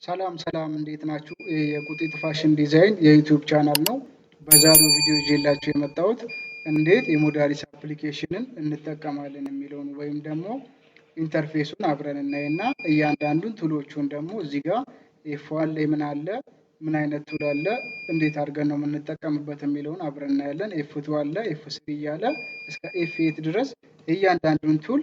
ሰላም እንዴት ናችሁ? የቁጢት ፋሽን ዲዛይን የዩቲዩብ ቻናል ነው። በዛሬው ቪዲዮ ይዤላችሁ የመጣሁት እንዴት የሞዳሊስ አፕሊኬሽንን እንጠቀማለን የሚለውን ወይም ደግሞ ኢንተርፌሱን አብረን እናይና እያንዳንዱን ቱሎቹን ደግሞ እዚህ ጋር ኤፍ1 ላይ ምን አለ፣ ምን አይነት ቱል አለ፣ እንዴት አድርገን ነው የምንጠቀምበት የሚለውን አብረን እናያለን። ኤፍ2 አለ፣ ኤፍ3 እያለ እስከ ኤፍ8 ድረስ እያንዳንዱን ቱል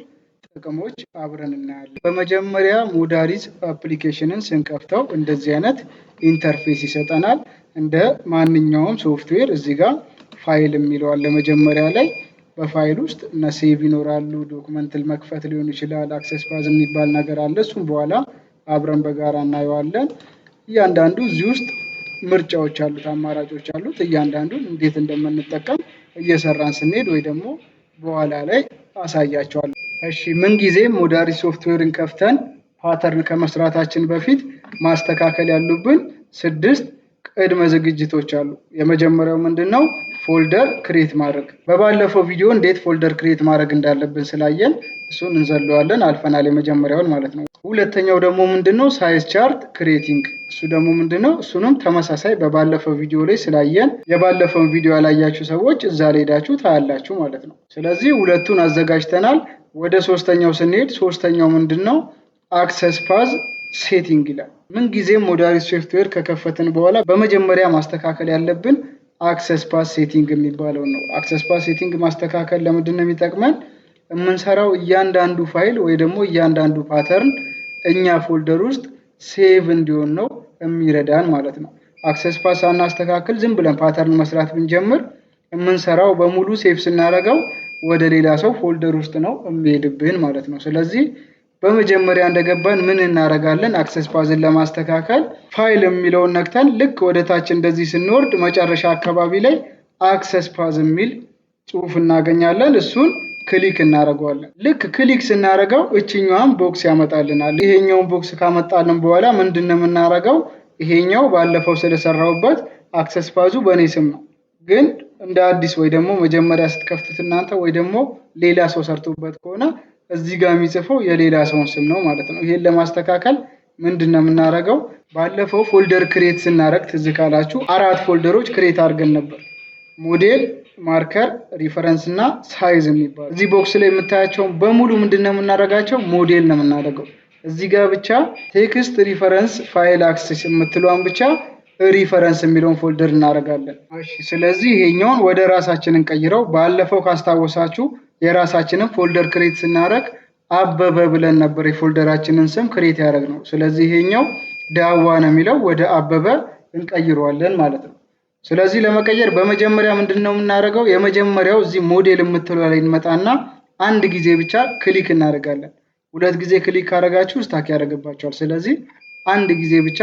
ጥቅሞች አብረን እናያለን። በመጀመሪያ ሞዳሊስ አፕሊኬሽንን ስንከፍተው እንደዚህ አይነት ኢንተርፌስ ይሰጠናል። እንደ ማንኛውም ሶፍትዌር እዚህ ጋር ፋይል የሚለው አለ መጀመሪያ ላይ። በፋይል ውስጥ እነ ሴቭ ይኖራሉ፣ ዶክመንትን መክፈት ሊሆን ይችላል፣ አክሰስ ፓዝ የሚባል ነገር አለ። እሱም በኋላ አብረን በጋራ እናየዋለን። እያንዳንዱ እዚህ ውስጥ ምርጫዎች አሉት፣ አማራጮች አሉት። እያንዳንዱን እንዴት እንደምንጠቀም እየሰራን ስንሄድ ወይ ደግሞ በኋላ ላይ አሳያቸዋለሁ። እሺ ምንጊዜም ሞዳሊስ ሶፍትዌርን ከፍተን ፓተርን ከመስራታችን በፊት ማስተካከል ያሉብን 6 ቅድመ ዝግጅቶች አሉ። የመጀመሪያው ምንድነው? ፎልደር ክሬት ማድረግ። በባለፈው ቪዲዮ እንዴት ፎልደር ክሬት ማድረግ እንዳለብን ስላየን እሱን እንዘለዋለን፣ አልፈናል የመጀመሪያውን ማለት ነው። ሁለተኛው ደግሞ ምንድነው? ሳይዝ ቻርት ክሬቲንግ። እሱ ደግሞ ምንድነው? እሱንም ተመሳሳይ በባለፈው ቪዲዮ ላይ ስላየን የባለፈውን ቪዲዮ ያላያችሁ ሰዎች እዛ ላይ ሄዳችሁ ታያላችሁ ማለት ነው። ስለዚህ ሁለቱን አዘጋጅተናል። ወደ ሶስተኛው ስንሄድ ሶስተኛው ምንድነው? አክሰስ ፓዝ ሴቲንግ ይላል። ምንጊዜም ሞዳሊስ ሶፍትዌር ከከፈትን በኋላ በመጀመሪያ ማስተካከል ያለብን አክሰስ ፓዝ ሴቲንግ የሚባለው ነው። አክሰስ ፓዝ ሴቲንግ ማስተካከል ለምንድን ነው የሚጠቅመን? የምንሰራው እያንዳንዱ ፋይል ወይ ደግሞ እያንዳንዱ ፓተርን እኛ ፎልደር ውስጥ ሴቭ እንዲሆን ነው የሚረዳን ማለት ነው። አክሰስ ፓዝ ሳናስተካክል ዝም ብለን ፓተርን መስራት ብንጀምር የምንሰራው በሙሉ ሴቭ ስናደርገው ወደ ሌላ ሰው ፎልደር ውስጥ ነው የሚሄድብን ማለት ነው። ስለዚህ በመጀመሪያ እንደገባን ምን እናደርጋለን? አክሰስ ፓዝን ለማስተካከል ፋይል የሚለውን ነክተን ልክ ወደ ታች እንደዚህ ስንወርድ መጨረሻ አካባቢ ላይ አክሰስ ፓዝ የሚል ጽሑፍ እናገኛለን። እሱን ክሊክ እናደርገዋለን። ልክ ክሊክ ስናደርገው እችኛዋን ቦክስ ያመጣልናል። ይሄኛውን ቦክስ ካመጣልን በኋላ ምንድነው የምናደርገው? ይሄኛው ባለፈው ስለሰራሁበት አክሰስ ፓዙ በእኔ ስም ነው፣ ግን እንደ አዲስ ወይ ደግሞ መጀመሪያ ስትከፍቱት እናንተ ወይ ደግሞ ሌላ ሰው ሰርቶበት ከሆነ እዚህ ጋር የሚጽፈው የሌላ ሰውን ስም ነው ማለት ነው። ይሄን ለማስተካከል ምንድነው የምናደርገው? ባለፈው ፎልደር ክሬት ስናደርግ ትዝ ካላችሁ 4 ፎልደሮች ክሬት አድርገን ነበር። ሞዴል፣ ማርከር፣ ሪፈረንስ እና ሳይዝ የሚባሉ እዚህ ቦክስ ላይ የምታያቸውን በሙሉ ምንድነው የምናደርጋቸው? ሞዴል ነው የምናደርገው። እዚህ ጋር ብቻ ቴክስት ሪፈረንስ ፋይል አክሰስ የምትለዋን ብቻ ሪፈረንስ የሚለውን ፎልደር እናደርጋለን። እሺ ስለዚህ ይሄኛውን ወደ ራሳችን እንቀይረው። ባለፈው ካስታወሳችሁ የራሳችንን ፎልደር ክሬት ስናደርግ አበበ ብለን ነበር የፎልደራችንን ስም ክሬት ያደረግነው። ስለዚህ ይሄኛው ዳዋ ነው የሚለው ወደ አበበ እንቀይረዋለን ማለት ነው። ስለዚህ ለመቀየር በመጀመሪያ ምንድነው የምናደርገው? የመጀመሪያው እዚህ ሞዴል የምትለው ላይ እንመጣና አንድ ጊዜ ብቻ ክሊክ እናደርጋለን። 2 ጊዜ ክሊክ ካደረጋችሁ ስታክ ያደርግባችኋል። ስለዚህ አንድ ጊዜ ብቻ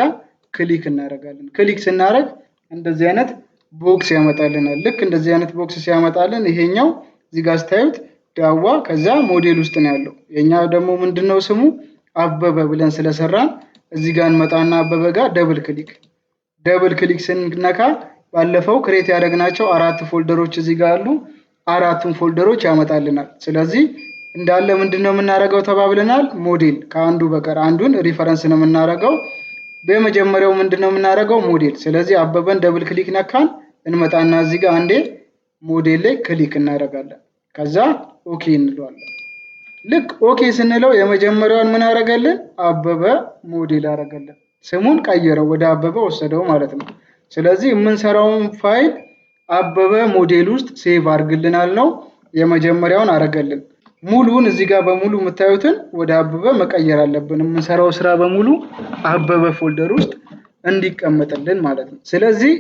ክሊክ እናደርጋለን። ክሊክ ስናደርግ እንደዚህ አይነት ቦክስ ያመጣልናል። ልክ እንደዚህ አይነት ቦክስ ሲያመጣልን ይሄኛው እዚህ ጋር ስታዩት ዳዋ ከዛ ሞዴል ውስጥ ነው ያለው። የኛ ደግሞ ምንድነው ስሙ? አበበ ብለን ስለሰራን እዚህ ጋር እንመጣና አበበ ጋር ደብል ክሊክ ስንነካ ባለፈው ክሬት ያደረግናቸው 4 ፎልደሮች እዚህ ጋር አሉ። 4ቱን ፎልደሮች ያመጣልናል። ስለዚህ እንዳለ ምንድነው የምናደርገው ተባብለናል? ሞዴል ከአንዱ በቀር አንዱን ሪፈረንስ ነው የምናደርገው። በመጀመሪያው ምንድነው የምናደርገው? ሞዴል። ስለዚህ አበበን ደብል ክሊክ ነካን፣ እንመጣና እዚህ ጋር አንዴ ሞዴል ላይ ክሊክ እናደርጋለን። ከዛ ኦኬ እንለዋለን። ልክ ኦኬ ስንለው የመጀመሪያውን ምን አደረገልን? አበበ ሞዴል አደረገልን። ስሙን ቀየረው፣ ወደ አበበ ወሰደው ማለት ነው። ስለዚህ የምንሰራውን ፋይል አበበ ሞዴል ውስጥ ሴቭ አድርግልናል ነው። የመጀመሪያውን አደረገልን። ሙሉውን እዚህ ጋር በሙሉ የምታዩትን ወደ አበበ መቀየር አለብን። የምንሰራው ስራ በሙሉ አበበ ፎልደር ውስጥ እንዲቀመጥልን ማለት ነው። ስለዚህ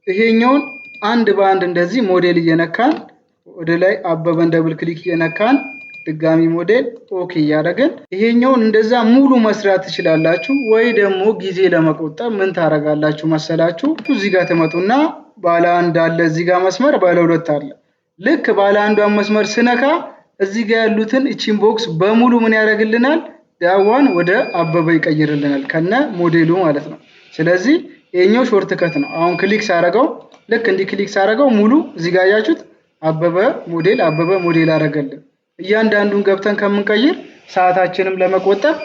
ይሄኛውን አንድ በአንድ እንደዚህ ሞዴል እየነካን ወደ ላይ አበበን ደብል ክሊክ እየነካን ድጋሚ ሞዴል ኦኬ እያደረግን ይሄኛውን እንደዛ ሙሉ መስራት ትችላላችሁ። ወይ ደግሞ ጊዜ ለመቆጠብ ምን ታደርጋላችሁ መሰላችሁ? እዚህ ጋር ትመጡና ባለ አንድ አለ እዚህ ጋር መስመር፣ ባለ 2 አለ። ልክ ባለ አንዷን መስመር ስነካ እዚህ ጋር ያሉትን እቺን ቦክስ በሙሉ ምን ያደርግልናል? ዳዋን ወደ አበበ ይቀይርልናል ከነ ሞዴሉ ማለት ነው። ስለዚህ ይሄኛው ሾርት ከት ነው። አሁን ክሊክ ሳደርገው ልክ እንዲህ ክሊክ ሳደርገው ሙሉ እዚህ ጋር ያያችሁት አበበ ሞዴል አደረገልን። እያንዳንዱን ገብተን ከምንቀይር ሰዓታችንም ለመቆጠብ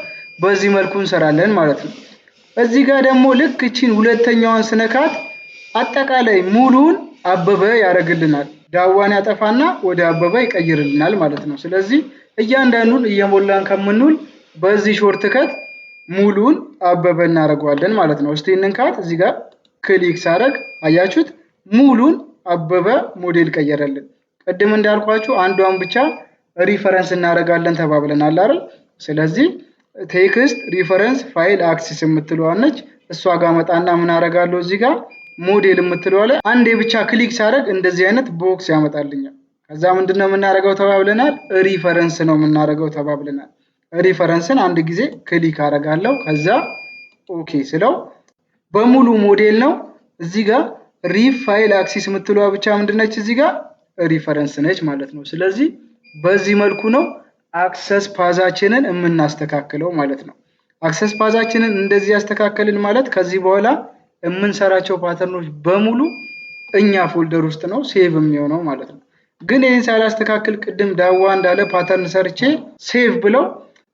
በዚህ መልኩ እንሰራለን ማለት ነው። እዚህ ጋር ደግሞ ልክ እቺን ሁለተኛዋን ስነካት አጠቃላይ ሙሉን አበበ ያደርግልናል። ዳዋን ያጠፋና ወደ አበበ ይቀይርልናል ማለት ነው። ስለዚህ እያንዳንዱን እየሞላን ከምንውል በዚህ ሾርት ከት ሙሉን አበበ እናደርገዋለን ማለት ነው። እስቲ እንንካት። እዚህ ጋር ክሊክ ሳደርግ አያችሁት ሙሉን አበበ ሞዴል ቀየረልን። ቅድም እንዳልኳችሁ አንዷን ብቻ ሪፈረንስ እናደርጋለን ተባብለናል አይደል? ስለዚህ ቴክስት ሪፈረንስ ፋይል አክሲስ የምትለዋ ነች። እሷ ጋር መጣና ምን አደርጋለሁ እዚህ ጋር ሞዴል የምትለዋ ላይ አንዴ ብቻ ክሊክ ሳደርግ እንደዚህ አይነት ቦክስ ያመጣልኛል። ከዛ ምንድነው የምናደርገው ተባብለናል? ሪፈረንስ ነው የምናደርገው ተባብለናል። ሪፈረንስን አንድ ጊዜ ክሊክ አደርጋለሁ። ከዛ ኦኬ ስለው በሙሉ ሞዴል ነው። እዚህ ጋር ሪፍ ፋይል አክሲስ የምትለዋ ብቻ ምንድነች እዚህ ጋር ሪፈረንስ ነች ማለት ነው። ስለዚህ በዚህ መልኩ ነው አክሰስ ፓዛችንን የምናስተካክለው ማለት ነው። አክሰስ ፓዛችንን እንደዚህ ያስተካከልን ማለት ከዚህ በኋላ የምንሰራቸው ፓተርኖች በሙሉ እኛ ፎልደር ውስጥ ነው ሴቭ የሚሆነው ማለት ነው። ግን ይህን ሳላስተካክል ቅድም ዳዋ እንዳለ ፓተርን ሰርቼ ሴቭ ብለው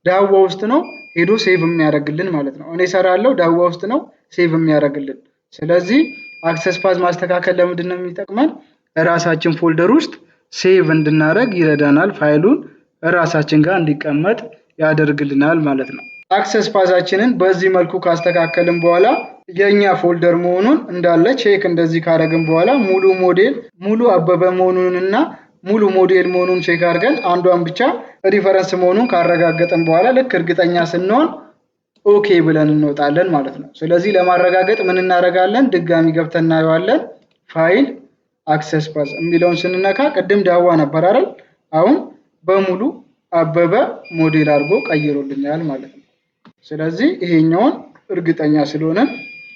ዳዋ ውስጥ ነው ሄዶ ሴቭ የሚያደርግልን ማለት ነው። እኔ ሰራለሁ ዳዋ ውስጥ ነው ሴቭ የሚያደርግልን። ስለዚህ አክሰስ ፓዝ ማስተካከል ለምንድን ነው የሚጠቅመን? ራሳችን ፎልደር ውስጥ ሴቭ እንድናደርግ ይረዳናል። ፋይሉን ራሳችን ጋር እንዲቀመጥ ያደርግልናል ማለት ነው። አክሰስ ፓዛችንን በዚህ መልኩ ካስተካከልን በኋላ የኛ ፎልደር መሆኑን እንዳለ ቼክ እንደዚህ ካደረግን በኋላ ሙሉ አበበ መሆኑንና ሙሉ ሞዴል መሆኑን ቼክ አድርገን አንዷን ብቻ ሪፈረንስ መሆኑን ካረጋገጥን በኋላ ልክ እርግጠኛ ስንሆን ኦኬ ብለን እንወጣለን ማለት ነው። ስለዚህ ለማረጋገጥ ምን እናደርጋለን? ድጋሚ ገብተን እናየዋለን። ፋይል አክሰስ ፓዝ የሚለውን ስንነካ ቅድም ዳዋ ነበር አይደል? አሁን በሙሉ አበበ ሞዴል አድርጎ ቀይሮልኛል ማለት ነው። ስለዚህ ይሄኛውን እርግጠኛ ስለሆነ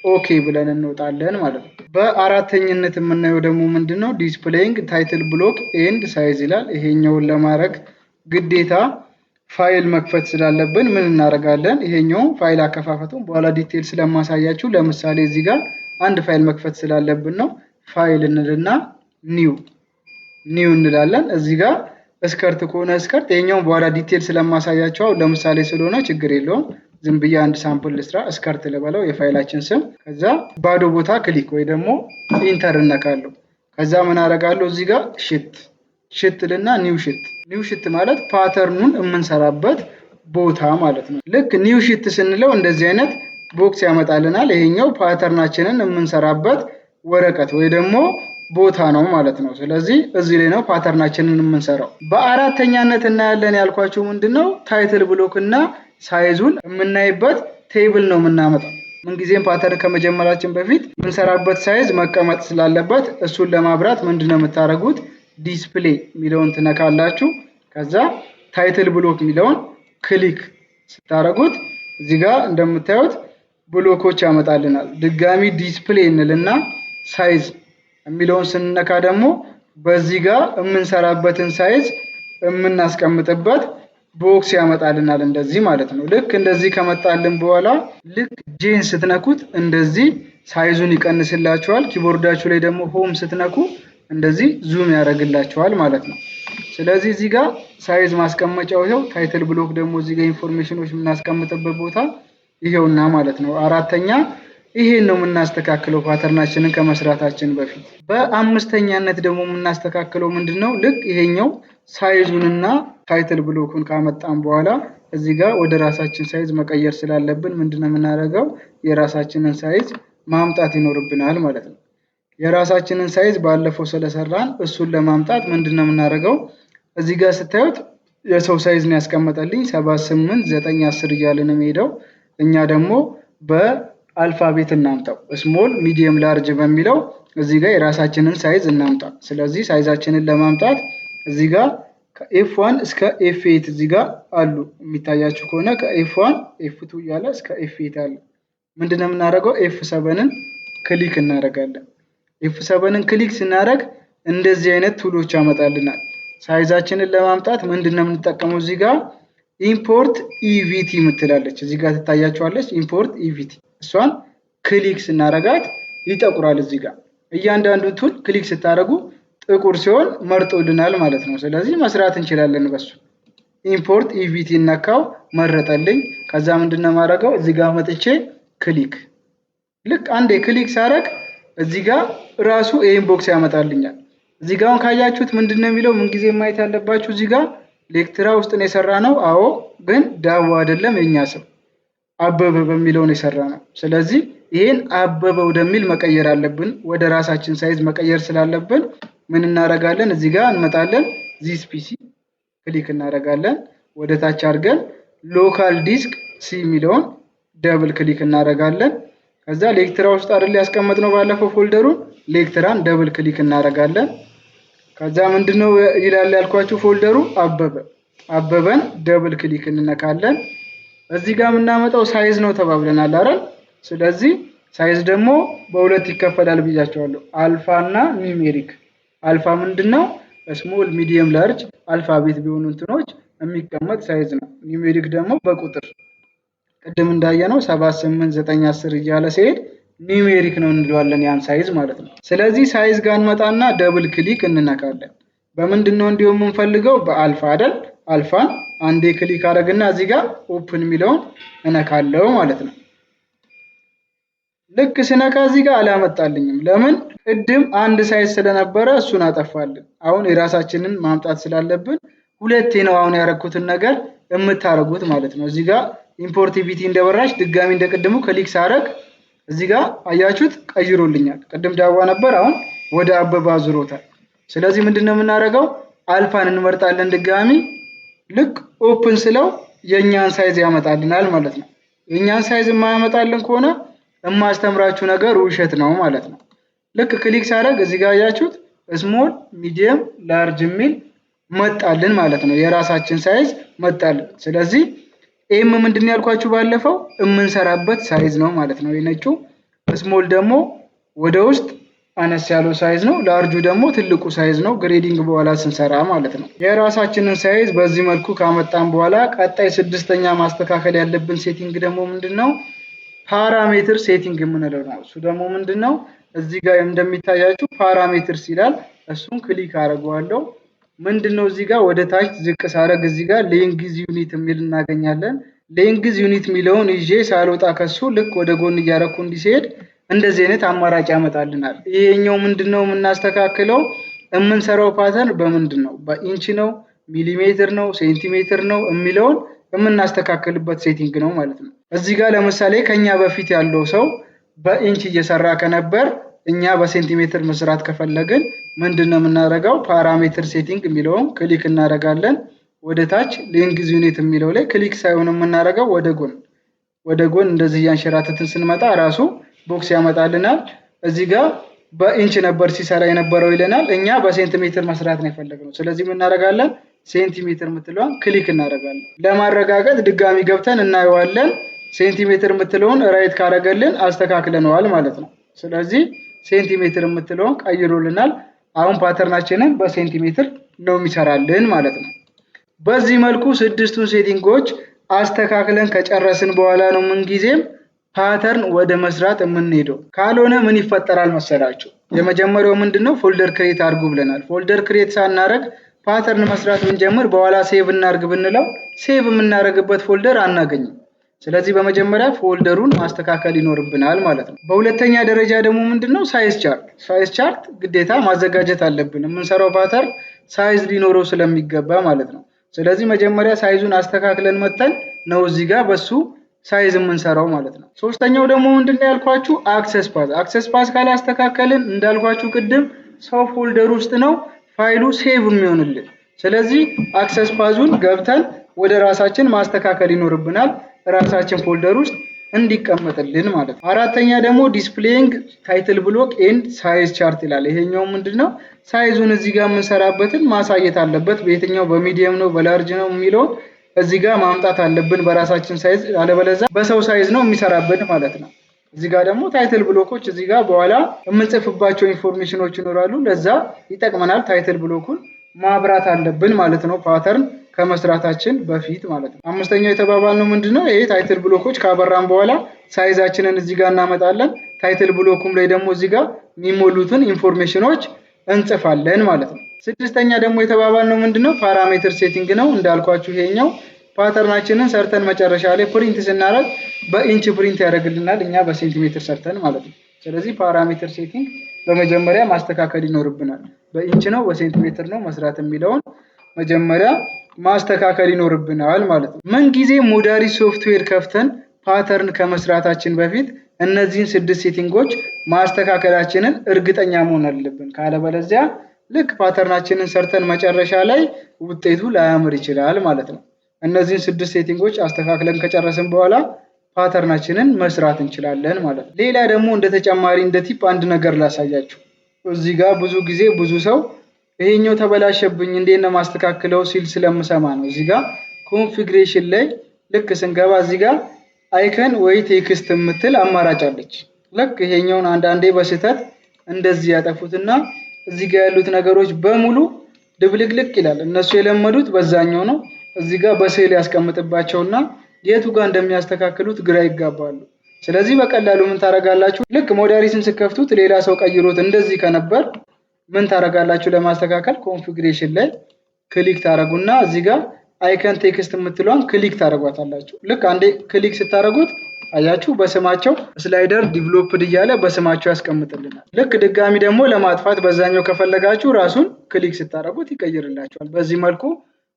ኦኬ ብለን እንወጣለን ማለት ነው። በአራተኝነት የምናየው ደግሞ ምንድነው? ዲስፕሌይንግ ታይትል ብሎክ ኤንድ ሳይዝ ይላል። ይሄኛውን ለማድረግ ግዴታ ፋይል መክፈት ስላለብን ምን እናደርጋለን? ይሄኛው ፋይል አከፋፈቱን በኋላ ዲቴል ስለማሳያችሁ ለምሳሌ እዚህ ጋር አንድ ፋይል መክፈት ስላለብን ነው። ፋይል እንልና ኒው እንላለን። እዚህ ጋር ስከርት ከሆነ ስከርት፣ ይሄኛው በኋላ ዲቴል ስለማሳያችሁ ለምሳሌ ስለሆነ ችግር የለውም። ዝም ብዬ አንድ ሳምፕል ልስራ። ስከርት ልበለው የፋይላችን ስም። ከዛ ባዶ ቦታ ክሊክ ወይ ደግሞ ኢንተር እነካለሁ። ከዛ ምን አደርጋለሁ እዚህ ጋር ሽት ልና ኒው ሽት ማለት ፓተርኑን የምንሰራበት ቦታ ማለት ነው። ልክ ኒው ሽት ስንለው እንደዚህ አይነት ቦክስ ያመጣልናል። ይሄኛው ፓተርናችንን የምንሰራበት ወረቀት ወይ ደግሞ ቦታ ነው ማለት ነው። ስለዚህ እዚህ ላይ ነው ፓተርናችንን የምንሰራው። በአራተኛነት እናያለን ያልኳችሁ ምንድነው? ታይትል ብሎክ እና ሳይዙን የምናይበት ቴብል ነው የምናመጣው። ምንጊዜም ፓተርን ከመጀመራችን በፊት የምንሰራበት ሳይዝ መቀመጥ ስላለበት እሱን ለማብራት ምንድነው የምታደርጉት? ዲስፕሌይ የሚለውን ትነካላችሁ። ከዛ ታይትል ብሎክ የሚለውን ክሊክ ስታደርጉት እዚህ ጋር እንደምታዩት ብሎኮች ያመጣልናል። ድጋሚ ዲስፕሌይ እንልና ሳይዝ የሚለውን ስንነካ ደግሞ በዚህ ጋር የምንሰራበትን ሳይዝ የምናስቀምጥበት ቦክስ ያመጣልናል እንደዚህ ማለት ነው። ልክ እንደዚህ ከመጣልን በኋላ ልክ ጄን ስትነኩት እንደዚህ ሳይዙን ይቀንስላችኋል። ኪቦርዳችሁ ላይ ደግሞ ሆም ስትነኩ እንደዚህ ዙም ያደርግላችኋል ማለት ነው። ስለዚህ እዚህ ጋር ሳይዝ ማስቀመጫው ይሄው፣ ታይትል ብሎክ ደግሞ እዚህ ጋር ኢንፎርሜሽኖች የምናስቀምጥበት ቦታ ይሄውና ማለት ነው። አራተኛ ይሄን ነው የምናስተካክለው ፓተርናችንን ከመስራታችን በፊት። በአምስተኛነት ደግሞ የምናስተካክለው ምንድነው? ልክ ይሄኛው ሳይዙንና ታይትል ብሎኩን ካመጣን በኋላ እዚህ ጋር ወደ ራሳችን ሳይዝ መቀየር ስላለብን ምንድነው የምናደርገው? የራሳችንን ሳይዝ ማምጣት ይኖርብናል ማለት ነው። የራሳችንን ሳይዝ ባለፈው ስለሰራን እሱን ለማምጣት ምንድነው የምናደርገው? እዚህ ጋር ስታዩት የሰው ሳይዝ ነው ያስቀመጠልኝ 7 8 9 10 እያለ ነው የሚሄደው። እኛ ደግሞ በአልፋቤት እናምጣው። ስሞል ሚዲየም ላርጅ በሚለው እዚህ ጋር የራሳችንን ሳይዝ እናምጣ። ስለዚህ ሳይዛችንን ለማምጣት እዚህ ጋር ከኤፍ1 እስከ ኤፍ8 እዚህ ጋር አሉ። የሚታያችሁ ከሆነ ከኤፍ1 ኤፍ2 እያለ እስከ ኤፍ8 አለ። ምንድነው የምናደርገው? ኤፍ7ን ክሊክ እናደርጋለን። ኤፍ7ን ክሊክ ስናደርግ እንደዚህ አይነት ቱሎች ያመጣልናል። ሳይዛችንን ለማምጣት ምንድነው የምንጠቀመው? እዚህ ጋር ኢምፖርት ኢቪቲ የምትላለች እዚህ ጋር ትታያችኋለች። ኢምፖርት ኢቪቲ እሷን ክሊክ ስናደርጋት ይጠቁራል። እዚህ ጋር እያንዳንዱን ቱል ክሊክ ስታደርጉ ጥቁር ሲሆን መርጦልናል ማለት ነው። ስለዚህ መስራት እንችላለን በሱ። ኢምፖርት ኢቪቲ ነካው፣ መረጠልኝ። ከዛ ምንድነው የማደርገው? እዚህ ጋር መጥቼ ክሊክ። ልክ አንዴ ክሊክ ሳረግ እዚህ ጋር ራሱ ኢንቦክስ ያመጣልኛል። እዚህ ጋር አሁን ካያችሁት ምንድነው የሚለው ምንጊዜ ማየት ያለባችሁ እዚህ ጋር ሌክትራ ውስጥ ነው የሰራነው። አዎ ግን ዳዋ አይደለም የኛ ስም አበበ በሚለው ነው የሰራነው። ስለዚህ ይሄን አበበ ወደሚል መቀየር አለብን። ወደ ራሳችን ሳይዝ መቀየር ስላለብን ምን እናደርጋለን? እዚህ ጋር እንመጣለን። ዚስ ፒሲ ክሊክ እናደርጋለን። ወደ ታች አድርገን ሎካል ዲስክ ሲ የሚለውን ደብል ክሊክ እናደርጋለን። ከዛ ሌክትራ ውስጥ አይደል ያስቀመጥነው ባለፈው ፎልደሩን ሌክትራን ደብል ክሊክ እናደርጋለን። ከዛ ምንድነው ይላል ያልኳችሁ ፎልደሩ አበበን ደብል ክሊክ እንነካለን። እዚህ ጋር የምናመጣው ሳይዝ ነው ተባብለናል አይደል? ስለዚህ ሳይዝ ደግሞ በሁለት ይከፈላል ብያቸዋለሁ፣ አልፋ እና ኒውሜሪክ። አልፋ ምንድነው? ስሞል ሚዲየም ላርጅ አልፋቤት ቢሆኑ እንትኖች የሚቀመጥ ሳይዝ ነው። ኒውሜሪክ ደግሞ በቁጥር ቅድም እንዳየነው 7 8 9 10 እያለ ሲሄድ ኒውሜሪክ ነው እንለዋለን ያን ሳይዝ ማለት ነው። ስለዚህ ሳይዝ ጋር እንመጣና ደብል ክሊክ እንነካለን። በምንድነው እንዲሁ የምንፈልገው? በአልፋ አይደል? አልፋን አንዴ ክሊክ አደረግና እዚህ ጋር ኦፕን የሚለውን እነካለው ማለት ነው። ልክ ስነካ እዚህ ጋር አላመጣልኝም። ለምን? ቅድም አንድ ሳይዝ ስለነበረ እሱን አጠፋልን። አሁን የራሳችንን ማምጣት ስላለብን ሁለቴ ነው አሁን ያረኩትን ነገር የምታረጉት ማለት ነው። እዚህ ጋር ኢምፖርቲቪቲ እንደበራች ድጋሚ እንደቀድሙ ክሊክ ሳረግ እዚህ ጋር አያችሁት ቀይሮልኛል። ቅድም ዳዋ ነበር፣ አሁን ወደ አበባ አዙሮታል። ስለዚህ ምንድነው የምናደርገው? አልፋን እንመርጣለን ድጋሚ። ልክ ኦፕን ስለው የኛን ሳይዝ ያመጣልናል ማለት ነው። የኛን ሳይዝ የማያመጣልን ከሆነ የማስተምራችሁ ነገር ውሸት ነው ማለት ነው። ልክ ክሊክ ሳደርግ እዚህ ጋር አያችሁት ስሞል ሚዲየም ላርጅ የሚል መጣልን ማለት ነው። የራሳችን ሳይዝ መጣልን። ስለዚህ ኤም ምንድነው ያልኳችሁ ባለፈው የምንሰራበት ሳይዝ ነው ማለት ነው። የነጩ ስሞል ደግሞ ወደ ውስጥ አነስ ያለው ሳይዝ ነው። ላርጁ ደግሞ ትልቁ ሳይዝ ነው፣ ግሬዲንግ በኋላ ስንሰራ ማለት ነው። የራሳችንን ሳይዝ በዚህ መልኩ ካመጣን በኋላ ቀጣይ ስድስተኛ ማስተካከል ያለብን ሴቲንግ ደግሞ ምንድነው? ፓራሜትር ሴቲንግ የምንለው ነው። እሱ ደግሞ ምንድነው? እዚህ ጋር እንደሚታያችሁ ፓራሜትርስ ይላል። እሱን ክሊክ አደርገዋለሁ። ምንድነው እዚህ ጋር ወደ ታች ዝቅ ሳረግ እዚህ ጋር ሌንግዝ ዩኒት የሚል እናገኛለን። ሌንግዝ ዩኒት የሚለውን ይዤ ሳልወጣ ከሱ ልክ ወደ ጎን እያረኩ እንዲሄድ እንደዚህ አይነት አማራጭ ያመጣልናል። ይሄኛው ምንድነው የምናስተካክለው? የምንሰራው ፓተርን በምንድነው? በኢንች ነው፣ ሚሊሜትር ነው፣ ሴንቲሜትር ነው የሚለውን የምናስተካክልበት ሴቲንግ ነው ማለት ነው። እዚህ ጋር ለምሳሌ ከኛ በፊት ያለው ሰው በኢንች እየሰራ ከነበር እኛ በሴንቲሜትር መስራት ከፈለግን ምንድነው የምናደርገው? ፓራሜትር ሴቲንግ የሚለውን ክሊክ እናደርጋለን። ወደ ታች ሌንግዝ ዩኒት የሚለው ላይ ክሊክ ሳይሆን የምናደርገው ወደ ጎን እንደዚህ እያንሸራተትን ስንመጣ ራሱ ቦክስ ያመጣልናል። እዚህ ጋር በኢንች ነበር ሲሰራ የነበረው ይለናል። እኛ በሴንቲሜትር መስራት ነው የፈለግነው። ስለዚህ ምን እናደርጋለን? ሴንቲሜትር የምትለውን ክሊክ እናደርጋለን። ለማረጋገጥ ድጋሚ ገብተን እናየዋለን። ሴንቲሜትር የምትለውን ራይት ካደረገልን አስተካክለነዋል ማለት ነው። ስለዚህ ሴንቲሜትር የምትለውን ቀይሮልናል። አሁን ፓተርናችንን በሴንቲሜትር ነው የሚሰራልን ማለት ነው። በዚህ መልኩ ስድስቱን ሴቲንጎች አስተካክለን ከጨረስን በኋላ ነው ምንጊዜም ፓተርን ወደ መስራት የምንሄደው። ካልሆነ ምን ይፈጠራል መሰላችሁ? የመጀመሪያው ምንድነው? ፎልደር ክሬት አድርጉ ብለናል። ፎልደር ክሬት ሳናደርግ ፓተርን መስራት ብንጀምር በኋላ ሴቭ እናድርግ ብንለው ሴቭ የምናደርግበት ፎልደር አናገኝም። ስለዚህ በመጀመሪያ ፎልደሩን ማስተካከል ይኖርብናል ማለት ነው። በሁለተኛ ደረጃ ደግሞ ምንድነው? ሳይዝ ቻርት ግዴታ ማዘጋጀት አለብን። የምንሰራው ፓተርን ሳይዝ ሊኖረው ስለሚገባ ማለት ነው። ስለዚህ መጀመሪያ ሳይዙን አስተካክለን መተን ነው እዚህ ጋር በሱ ሳይዝ የምንሰራው ማለት ነው። ሶስተኛው ደግሞ ምንድነው ያልኳችሁ? አክሰስ ፓዝ ካላስተካከልን እንዳልኳችሁ ቅድም ሰው ፎልደር ውስጥ ነው ፋይሉ ሴቭ የሚሆንልን። ስለዚህ አክሰስ ፓዙን ገብተን ወደ ራሳችን ማስተካከል ይኖርብናል፣ ራሳችን ፎልደር ውስጥ እንዲቀመጥልን ማለት ነው። አራተኛ ደግሞ ዲስፕሌይንግ ታይትል ብሎክ ኤንድ ሳይዝ ቻርት ይላል። ይሄኛው ምንድነው? ሳይዙን እዚህ ጋር የምንሰራበትን ማሳየት አለበት። በየትኛው በሚዲየም ነው በላርጅ ነው የሚለውን እዚህ ጋር ማምጣት አለብን በራሳችን ሳይዝ፣ አለበለዚያ በሰው ሳይዝ ነው የሚሰራብን ማለት ነው። እዚህ ጋር ደግሞ ታይትል ብሎኮች እዚህ ጋር በኋላ የምንጽፍባቸው ኢንፎርሜሽኖች ይኖራሉ። ለዛ ይጠቅመናል። ታይትል ብሎኩን ማብራት አለብን ማለት ነው፣ ፓተርን ከመስራታችን በፊት ማለት ነው። አምስተኛው የተባባልነው ምንድነው? ይሄ ታይትል ብሎኮች ካበራን በኋላ ሳይዛችንን እዚህ ጋር እናመጣለን። ታይትል ብሎኩም ላይ ደግሞ እዚህ ጋር የሚሞሉትን ኢንፎርሜሽኖች እንጽፋለን ማለት ነው። ስድስተኛ ደግሞ የተባባልነው ምንድነው? ፓራሜትር ሴቲንግ ነው። እንዳልኳችሁ ይሄኛው ፓተርናችንን ሰርተን መጨረሻ ላይ ፕሪንት ስናደርግ በኢንች ፕሪንት ያደርግልናል፣ እኛ በሴንቲሜትር ሰርተን ማለት ነው። ስለዚህ ፓራሜትር ሴቲንግ በመጀመሪያ ማስተካከል ይኖርብናል። በኢንች ነው በሴንቲሜትር ነው መስራት የሚለውን መጀመሪያ ማስተካከል ይኖርብናል ማለት ነው። ምን ጊዜ ሞዳሪስ ሶፍትዌር ከፍተን ፓተርን ከመስራታችን በፊት እነዚህን 6 ሴቲንጎች ማስተካከላችንን እርግጠኛ መሆን አለብን። ካለበለዚያ ልክ ፓተርናችንን ሰርተን መጨረሻ ላይ ውጤቱ ላያምር ይችላል ማለት ነው። እነዚህን 6 ሴቲንጎች አስተካክለን ከጨረስን በኋላ ፓተርናችንን መስራት እንችላለን ማለት ነው። ሌላ ደግሞ እንደ ተጨማሪ እንደ ቲፕ አንድ ነገር ላሳያችሁ። እዚህ ጋር ብዙ ጊዜ ብዙ ሰው ይሄኛው ተበላሸብኝ እንዴት ነው ማስተካከለው ሲል ስለምሰማ ነው። እዚህ ጋር ኮንፊግሬሽን ላይ ልክ ስንገባ እዚህ ጋር አይከን ወይ ቴክስት የምትል አማራጭ አለች። ልክ ይሄኛውን አንዳንዴ በስህተት እንደዚህ ያጠፉትና እዚህ ጋር ያሉት ነገሮች በሙሉ ድብልቅልቅ ይላል። እነሱ የለመዱት በዛኛው ነው። እዚህ ጋር በስዕል ያስቀምጥባቸውና የቱ ጋር እንደሚያስተካክሉት ግራ ይጋባሉ። ስለዚህ በቀላሉ ምን ታረጋላችሁ? ልክ ሞዳሪስን ስከፍቱት ሌላ ሰው ቀይሮት እንደዚህ ከነበር ምን ታረጋላችሁ? ለማስተካከል ኮንፊግሬሽን ላይ ክሊክ ታረጉና እዚህ ጋር አይከን ቴክስት የምትለዋን ክሊክ ታረጓታላችሁ። ልክ አንዴ ክሊክ ስታረጉት አያችሁ በስማቸው ስላይደር ዲቨሎፕድ እያለ በስማቸው ያስቀምጥልናል። ልክ ድጋሚ ደግሞ ለማጥፋት በዛኛው ከፈለጋችሁ ራሱን ክሊክ ስታረጉት ይቀይርላችኋል። በዚህ መልኩ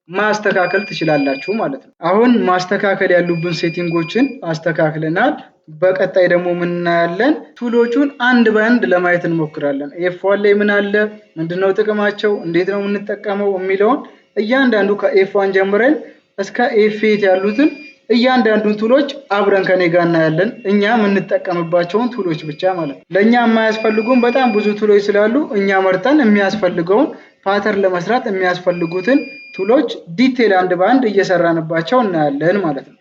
ማስተካከል ትችላላችሁ ማለት ነው። አሁን ማስተካከል ያሉብን ሴቲንጎችን አስተካክለናል። በቀጣይ ደግሞ ምን እናያለን? ቱሎቹን አንድ በአንድ ለማየት እንሞክራለን። ኤፍ1 ላይ ምን አለ፣ ምንድነው ጥቅማቸው፣ እንዴት ነው የምንጠቀመው የሚለውን እያንዳንዱ ከኤፍ1 ጀምረን እስከ ኤፍ8 ያሉትን እያንዳንዱን ቱሎች አብረን ከኔ ጋር እናያለን። እኛ የምንጠቀምባቸውን ቱሎች ብቻ ማለት ነው። ለኛ የማያስፈልጉን በጣም ብዙ ቱሎች ስላሉ እኛ መርጠን የሚያስፈልገውን ፓተርን ለመስራት የሚያስፈልጉትን ቱሎች ዲቴል አንድ በአንድ እየሰራንባቸው እናያለን ማለት ነው።